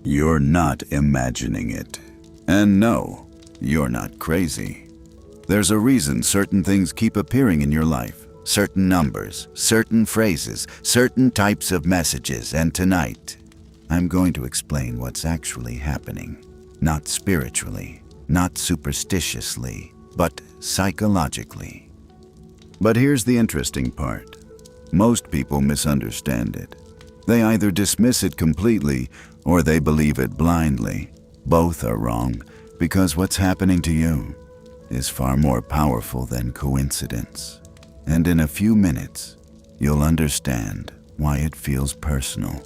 You're not imagining it. And no, you're not crazy. There's a reason certain things keep appearing in your life. Certain numbers, certain phrases, certain types of messages. And tonight, I'm going to explain what's actually happening. Not spiritually, not superstitiously, but psychologically. But here's the interesting part. Most people misunderstand it. They either dismiss it completely or they believe it blindly. Both are wrong, because what's happening to you is far more powerful than coincidence. And in a few minutes, you'll understand why it feels personal.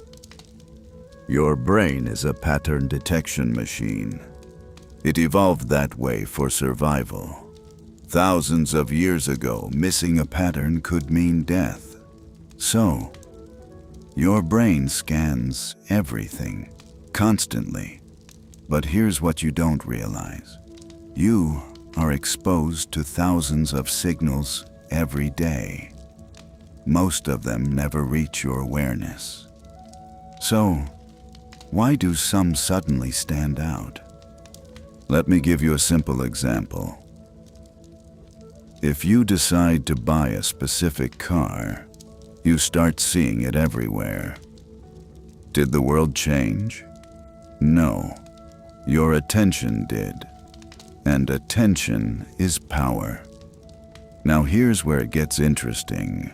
Your brain is a pattern detection machine. It evolved that way for survival. Thousands of years ago, missing a pattern could mean death. So, your brain scans everything, constantly. But here's what you don't realize. You are exposed to thousands of signals every day. Most of them never reach your awareness. So, why do some suddenly stand out? Let me give you a simple example. If you decide to buy a specific car, you start seeing it everywhere. Did the world change? No. Your attention did. And attention is power. Now here's where it gets interesting.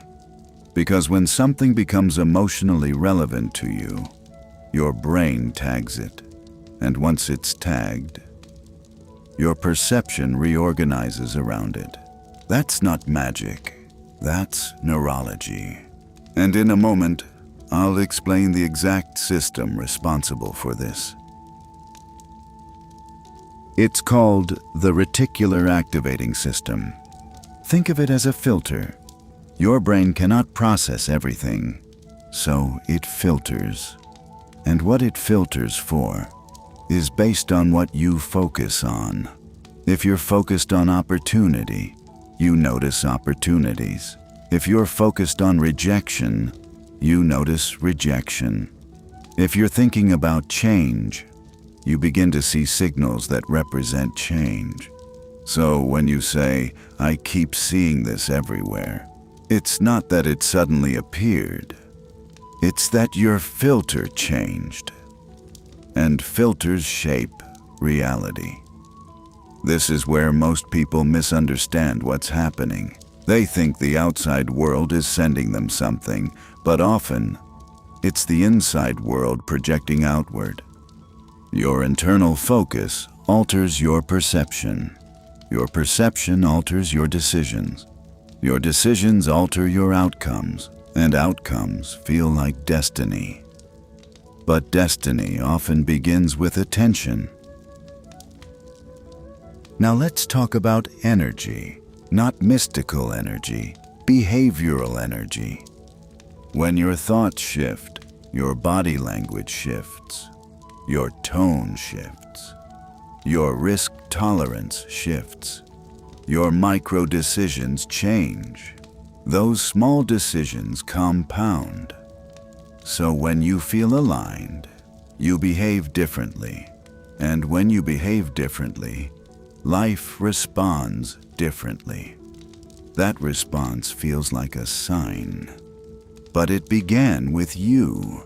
Because when something becomes emotionally relevant to you, your brain tags it. And once it's tagged, your perception reorganizes around it. That's not magic. That's neurology. And in a moment, I'll explain the exact system responsible for this. It's called the reticular activating system. Think of it as a filter. Your brain cannot process everything, so it filters. And what it filters for is based on what you focus on. If you're focused on opportunity, you notice opportunities. If you're focused on rejection, you notice rejection. If you're thinking about change, you begin to see signals that represent change. So when you say, "I keep seeing this everywhere," it's not that it suddenly appeared. It's that your filter changed. And filters shape reality. This is where most people misunderstand what's happening. They think the outside world is sending them something, but often, it's the inside world projecting outward. Your internal focus alters your perception. Your perception alters your decisions. Your decisions alter your outcomes, and outcomes feel like destiny. But destiny often begins with attention. Now let's talk about energy, not mystical energy, behavioral energy. When your thoughts shift, your body language shifts. Your tone shifts. Your risk tolerance shifts. Your micro decisions change. Those small decisions compound. So when you feel aligned, you behave differently. And when you behave differently, life responds differently. That response feels like a sign. But it began with you.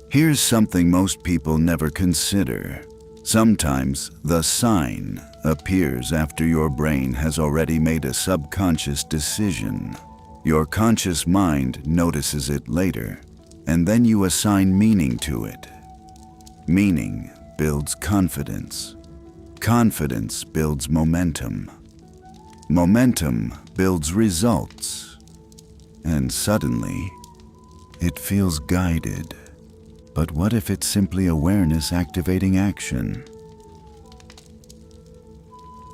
Here's something most people never consider. Sometimes the sign appears after your brain has already made a subconscious decision. Your conscious mind notices it later, and then you assign meaning to it. Meaning builds confidence. Confidence builds momentum. Momentum builds results. And suddenly, it feels guided. But what if it's simply awareness activating action?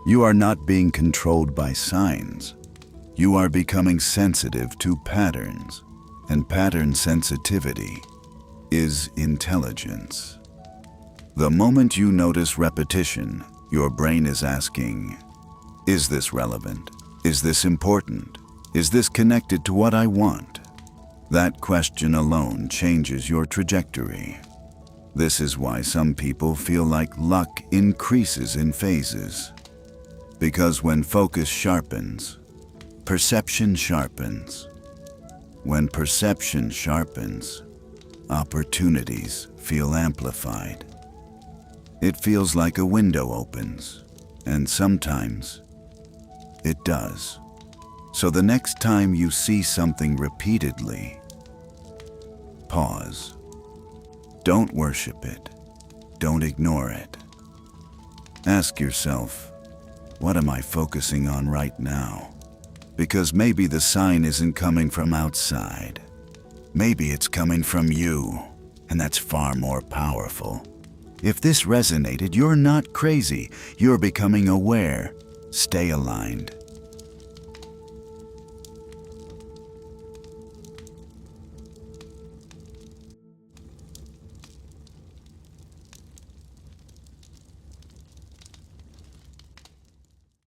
You are not being controlled by signs. You are becoming sensitive to patterns, and pattern sensitivity is intelligence. The moment you notice repetition, your brain is asking, is this relevant? Is this important? Is this connected to what I want? That question alone changes your trajectory. This is why some people feel like luck increases in phases. Because when focus sharpens, perception sharpens. When perception sharpens, opportunities feel amplified. It feels like a window opens, and sometimes it does. So the next time you see something repeatedly, pause. Don't worship it. Don't ignore it. Ask yourself, what am I focusing on right now? Because maybe the sign isn't coming from outside. Maybe it's coming from you, and that's far more powerful. If this resonated, you're not crazy. You're becoming aware. Stay aligned.